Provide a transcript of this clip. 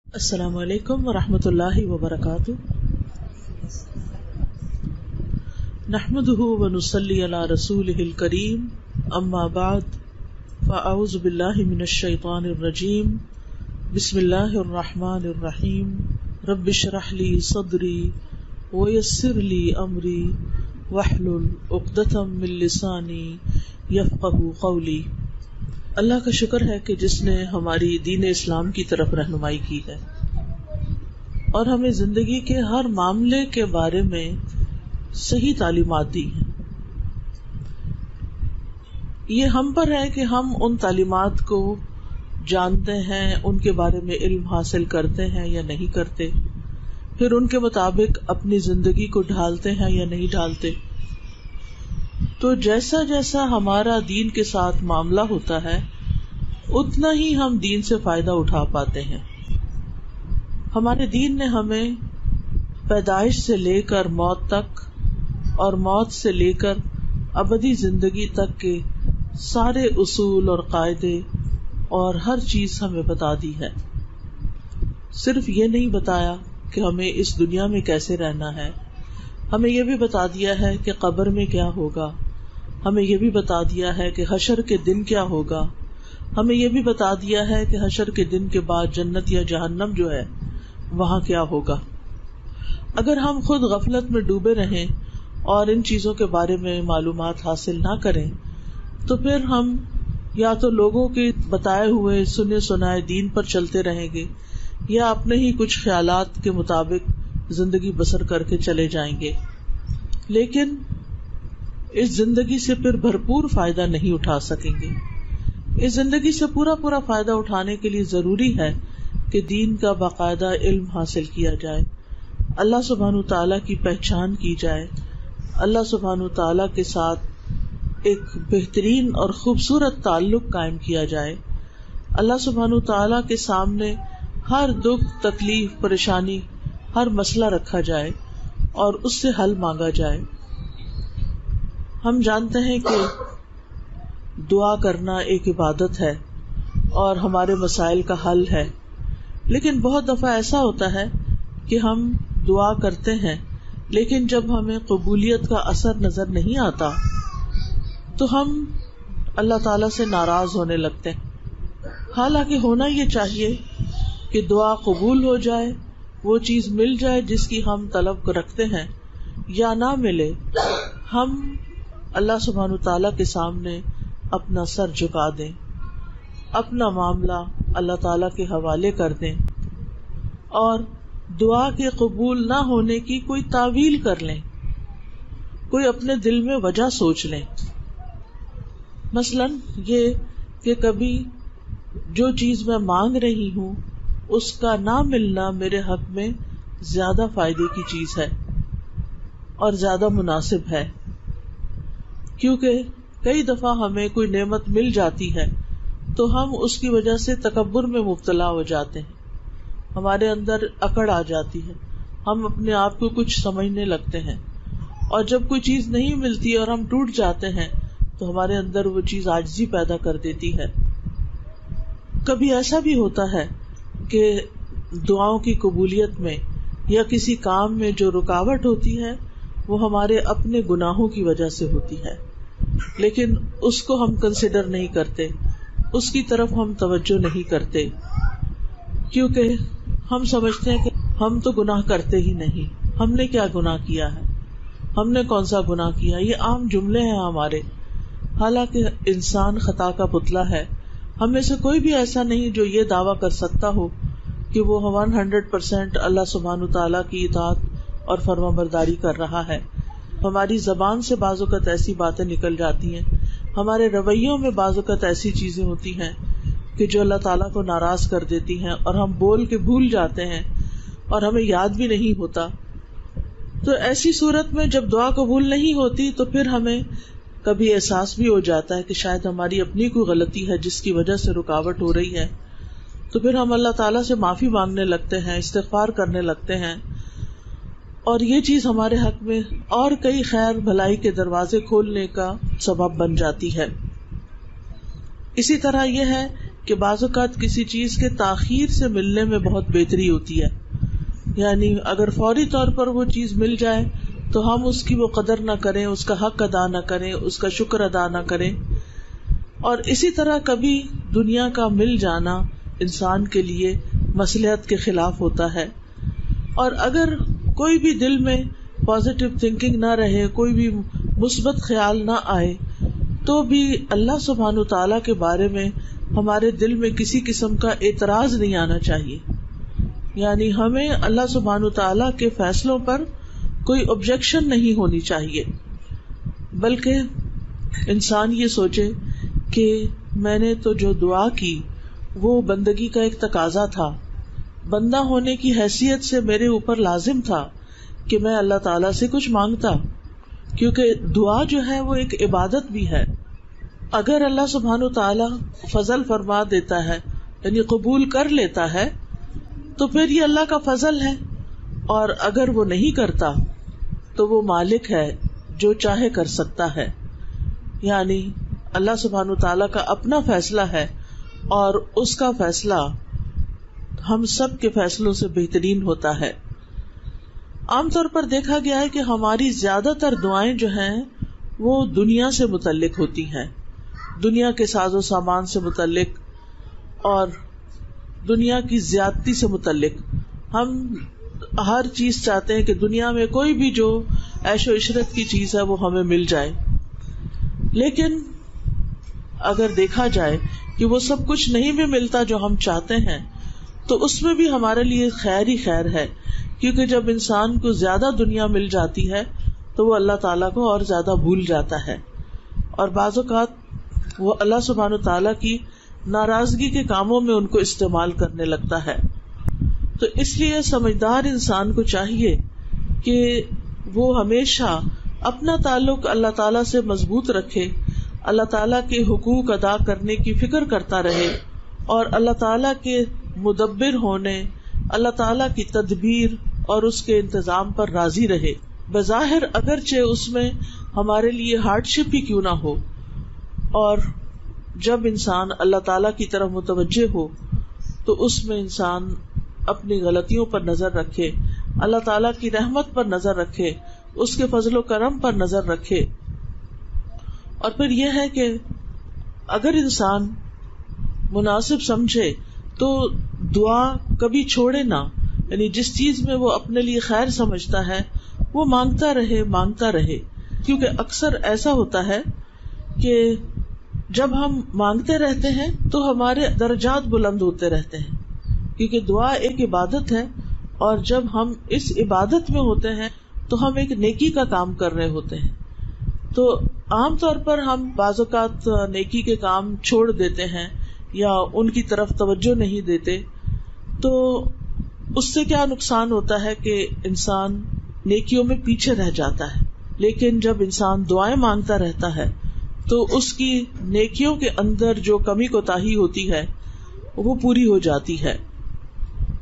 السلام علیکم ورحمۃ اللہ وبرکاتہ. نحمده ونصلی علی رسولہ الکریم. اما بعد فاعوذ باللہ من الشیطان الرجیم. بسم اللہ الرحمن الرحیم. رب اشرح لی صدری ویسر لی امری واحلل عقدۃ من لسانی یفقہوا قولی. اللہ کا شکر ہے کہ جس نے ہماری دین اسلام کی طرف رہنمائی کی ہے اور ہمیں زندگی کے ہر معاملے کے بارے میں صحیح تعلیمات دی ہیں. یہ ہم پر ہے کہ ہم ان تعلیمات کو جانتے ہیں، ان کے بارے میں علم حاصل کرتے ہیں یا نہیں کرتے، پھر ان کے مطابق اپنی زندگی کو ڈھالتے ہیں یا نہیں ڈھالتے. تو جیسا جیسا ہمارا دین کے ساتھ معاملہ ہوتا ہے اتنا ہی ہم دین سے فائدہ اٹھا پاتے ہیں. ہمارے دین نے ہمیں پیدائش سے لے کر موت تک اور موت سے لے کر ابدی زندگی تک کے سارے اصول اور قاعدے اور ہر چیز ہمیں بتا دی ہے. صرف یہ نہیں بتایا کہ ہمیں اس دنیا میں کیسے رہنا ہے، ہمیں یہ بھی بتا دیا ہے کہ قبر میں کیا ہوگا، ہمیں یہ بھی بتا دیا ہے کہ حشر کے دن کیا ہوگا، ہمیں یہ بھی بتا دیا ہے کہ حشر کے دن کے بعد جنت یا جہنم جو ہے وہاں کیا ہوگا. اگر ہم خود غفلت میں ڈوبے رہیں اور ان چیزوں کے بارے میں معلومات حاصل نہ کریں تو پھر ہم یا تو لوگوں کے بتائے ہوئے سنے سنائے دین پر چلتے رہیں گے یا اپنے ہی کچھ خیالات کے مطابق زندگی بسر کر کے چلے جائیں گے، لیکن اس زندگی سے پھر بھرپور فائدہ نہیں اٹھا سکیں گے. اس زندگی سے پورا فائدہ اٹھانے کے لیے ضروری ہے کہ دین کا باقاعدہ علم حاصل کیا جائے، اللہ سبحانہ تعالیٰ کی پہچان کی جائے، اللہ سبحانہ تعالیٰ کے ساتھ ایک بہترین اور خوبصورت تعلق قائم کیا جائے، اللہ سبحانہ تعالیٰ کے سامنے ہر دکھ تکلیف پریشانی ہر مسئلہ رکھا جائے اور اس سے حل مانگا جائے. ہم جانتے ہیں کہ دعا کرنا ایک عبادت ہے اور ہمارے مسائل کا حل ہے، لیکن بہت دفعہ ایسا ہوتا ہے کہ ہم دعا کرتے ہیں لیکن جب ہمیں قبولیت کا اثر نظر نہیں آتا تو ہم اللہ تعالیٰ سے ناراض ہونے لگتے ہیں. حالانکہ ہونا یہ چاہیے کہ دعا قبول ہو جائے، وہ چیز مل جائے جس کی ہم طلب رکھتے ہیں، یا نہ ملے ہم اللہ سبحانہ تعالیٰ کے سامنے اپنا سر جھکا دیں، اپنا معاملہ اللہ تعالیٰ کے حوالے کر دیں اور دعا کے قبول نہ ہونے کی کوئی تعویل کر لیں، کوئی اپنے دل میں وجہ سوچ لیں. مثلاً یہ کہ کبھی جو چیز میں مانگ رہی ہوں اس کا نہ ملنا میرے حق میں زیادہ فائدے کی چیز ہے اور زیادہ مناسب ہے، کیونکہ کئی دفعہ ہمیں کوئی نعمت مل جاتی ہے تو ہم اس کی وجہ سے تکبر میں مبتلا ہو جاتے ہیں، ہمارے اندر اکڑ آ جاتی ہے، ہم اپنے آپ کو کچھ سمجھنے لگتے ہیں، اور جب کوئی چیز نہیں ملتی اور ہم ٹوٹ جاتے ہیں تو ہمارے اندر وہ چیز عاجزی پیدا کر دیتی ہے. کبھی ایسا بھی ہوتا ہے کہ دعاؤں کی قبولیت میں یا کسی کام میں جو رکاوٹ ہوتی ہے وہ ہمارے اپنے گناہوں کی وجہ سے ہوتی ہے، لیکن اس کو ہم کنسیڈر نہیں کرتے، اس کی طرف ہم توجہ نہیں کرتے، کیونکہ ہم سمجھتے ہیں کہ ہم تو گناہ کرتے ہی نہیں، ہم نے کیا گناہ کیا ہے، ہم نے کون سا گناہ کیا. یہ عام جملے ہیں ہمارے، حالانکہ انسان خطا کا پتلا ہے. ہم میں سے کوئی بھی ایسا نہیں جو یہ دعویٰ کر سکتا ہو کہ وہ 100% اللہ سبحانہ تعالیٰ کی اطاعت اور فرما برداری کر رہا ہے. ہماری زبان سے بعض اوقات ایسی باتیں نکل جاتی ہیں، ہمارے رویوں میں بعض اوقات ایسی چیزیں ہوتی ہیں کہ جو اللہ تعالیٰ کو ناراض کر دیتی ہیں اور ہم بول کے بھول جاتے ہیں اور ہمیں یاد بھی نہیں ہوتا. تو ایسی صورت میں جب دعا قبول نہیں ہوتی تو پھر ہمیں کبھی احساس بھی ہو جاتا ہے کہ شاید ہماری اپنی کوئی غلطی ہے جس کی وجہ سے رکاوٹ ہو رہی ہے. تو پھر ہم اللہ تعالیٰ سے معافی مانگنے لگتے ہیں، استغفار کرنے لگتے ہیں، اور یہ چیز ہمارے حق میں اور کئی خیر بھلائی کے دروازے کھولنے کا سبب بن جاتی ہے. اسی طرح یہ ہے کہ بعض اوقات کسی چیز کے تاخیر سے ملنے میں بہت بہتری ہوتی ہے. یعنی اگر فوری طور پر وہ چیز مل جائے تو ہم اس کی وہ قدر نہ کریں، اس کا حق ادا نہ کریں، اس کا شکر ادا نہ کریں. اور اسی طرح کبھی دنیا کا مل جانا انسان کے لیے مصلحت کے خلاف ہوتا ہے. اور اگر کوئی بھی دل میں پازیٹیو تھنکنگ نہ رہے، کوئی بھی مثبت خیال نہ آئے، تو بھی اللہ سبحانہ تعالیٰ کے بارے میں ہمارے دل میں کسی قسم کا اعتراض نہیں آنا چاہیے. یعنی ہمیں اللہ سبحانہ تعالیٰ کے فیصلوں پر کوئی آبجیکشن نہیں ہونی چاہیے، بلکہ انسان یہ سوچے کہ میں نے تو جو دعا کی وہ بندگی کا ایک تقاضا تھا، بندہ ہونے کی حیثیت سے میرے اوپر لازم تھا کہ میں اللہ تعالیٰ سے کچھ مانگتا، کیونکہ دعا جو ہے وہ ایک عبادت بھی ہے. اگر اللہ سبحانہ تعالیٰ فضل فرما دیتا ہے، یعنی قبول کر لیتا ہے، تو پھر یہ اللہ کا فضل ہے. اور اگر وہ نہیں کرتا تو وہ مالک ہے، جو چاہے کر سکتا ہے. یعنی اللہ سبحانہ تعالیٰ کا اپنا فیصلہ ہے، اور اس کا فیصلہ ہم سب کے فیصلوں سے بہترین ہوتا ہے. عام طور پر دیکھا گیا ہے کہ ہماری زیادہ تر دعائیں جو ہیں وہ دنیا سے متعلق ہوتی ہیں، دنیا کے ساز و سامان سے متعلق اور دنیا کی زیادتی سے متعلق. ہم ہر چیز چاہتے ہیں کہ دنیا میں کوئی بھی جو عیش و عشرت کی چیز ہے وہ ہمیں مل جائے، لیکن اگر دیکھا جائے کہ وہ سب کچھ نہیں بھی ملتا جو ہم چاہتے ہیں، تو اس میں بھی ہمارے لیے خیر ہی خیر ہے. کیونکہ جب انسان کو زیادہ دنیا مل جاتی ہے تو وہ اللہ تعالیٰ کو اور زیادہ بھول جاتا ہے، اور بعض اوقات وہ اللہ سبحانہ تعالیٰ کی ناراضگی کے کاموں میں ان کو استعمال کرنے لگتا ہے. تو اس لیے سمجھدار انسان کو چاہیے کہ وہ ہمیشہ اپنا تعلق اللہ تعالیٰ سے مضبوط رکھے، اللہ تعالیٰ کے حقوق ادا کرنے کی فکر کرتا رہے، اور اللہ تعالیٰ کے مدبر ہونے، اللہ تعالیٰ کی تدبیر اور اس کے انتظام پر راضی رہے. بظاہر اگرچہ اس میں ہمارے لیے ہارڈ شپ ہی کیوں نہ ہو. اور جب انسان اللہ تعالیٰ کی طرف متوجہ ہو تو اس میں انسان اپنی غلطیوں پر نظر رکھے، اللہ تعالیٰ کی رحمت پر نظر رکھے، اس کے فضل و کرم پر نظر رکھے. اور پھر یہ ہے کہ اگر انسان مناسب سمجھے تو دعا کبھی چھوڑے نہ. یعنی جس چیز میں وہ اپنے لیے خیر سمجھتا ہے وہ مانگتا رہے. کیونکہ اکثر ایسا ہوتا ہے کہ جب ہم مانگتے رہتے ہیں تو ہمارے درجات بلند ہوتے رہتے ہیں، کیونکہ دعا ایک عبادت ہے، اور جب ہم اس عبادت میں ہوتے ہیں تو ہم ایک نیکی کا کام کر رہے ہوتے ہیں. تو عام طور پر ہم بعض اوقات نیکی کے کام چھوڑ دیتے ہیں یا ان کی طرف توجہ نہیں دیتے. تو اس سے کیا نقصان ہوتا ہے کہ انسان نیکیوں میں پیچھے رہ جاتا ہے. لیکن جب انسان دعائیں مانگتا رہتا ہے تو اس کی نیکیوں کے اندر جو کمی کوتاہی ہوتی ہے وہ پوری ہو جاتی ہے.